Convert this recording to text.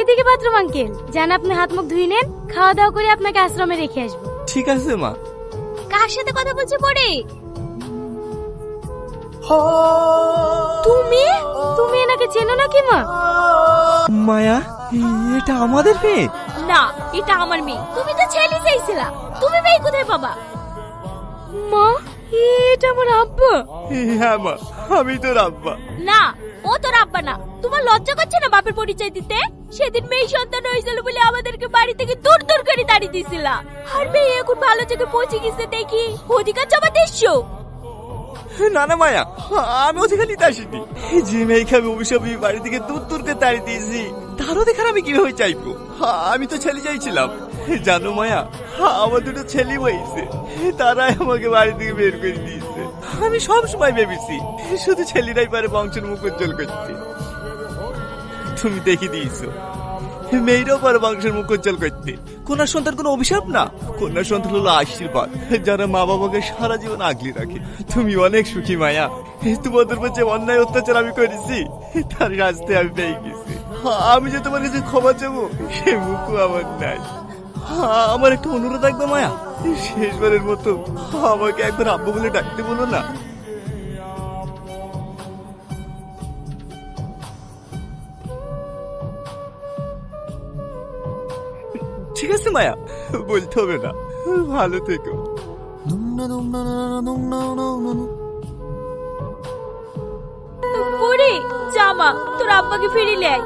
ওইদিকে bathroom uncle, যান আপনি হাত মুখ ধুয়ে নেন, খাওয়া দাওয়া করে আপনাকে আশ্রমে রেখে আসবো। ঠিক আছে মা। কার সাথে কথা বলছে পরে? তুমি তুমি এনাকে চেনো নাকি মা? মায়া, এটা আমাদের মেয়ে? না, এটা আমার মেয়ে। তুমি তো ছেলে চাইছিলা, তুমি মেয়ে কোথায় পাবা? মা, এটা আমার আব্বা। হ্যাঁ মা, আমি তোর আব্বা। না, ও তোর আব্বা না। তোমার লজ্জা করছে না বাপের পরিচয় দিতে? সেদিন মেয়ে সন্তান হয়েছিল বলে আমাদেরকে বাড়ি থেকে দূর দূর করে তাড়িয়ে দিয়েছিলা, আর মেয়ে এখন ভালো জায়গায় পৌঁছে গেছে দেখি অধিকার জমাতে এসছো। না না মায়া, আমি অধিকার নিতে আসিনি। যে মেয়েকে আমি অভিশাপী বাড়ি থেকে দূর দূর করে তাড়িয়ে দিয়েছি, তার অধিকার আমি কিভাবে চাইবো? আমি তো ছেলে চাইছিলাম। জানো মায়া, আমার দুটো ছেলে হয়েছে, তারাই আমাকে বাড়ি থেকে বের করে দিয়েছে। আমি সব সময় ভেবেছি শুধু ছেলেরাই পারে বংশের মুখ উজ্জ্বল করতে। তুমি দেখে দিয়েছো, মেয়েরাও পারে বংশের মুখ উজ্জ্বল করতে। কন্যার সন্তান কোনো অভিশাপ না, কন্যার সন্তান হলো আশীর্বাদ, যারা মা বাবাকে সারা জীবন আগলে রাখে। তুমি অনেক সুখী মায়া। তোমাদের উপর যে অন্যায় অত্যাচার আমি করেছি, তার শাস্তি আমি পেয়ে গেছি। আমি যে তোমার কাছে ক্ষমা চাবো, সে মুখও আমার নাই। আমার একটা অনুরোধ থাকবে মায়া, শেষবারের মতো আমাকে একবার আব্বু বলে ডাকতে বলো না। ঠিক আছে মায়া, বলতে হবে না। ভালো থেকো। পরে জামা তোর আব্বাকে ফিরিয়ে আয়।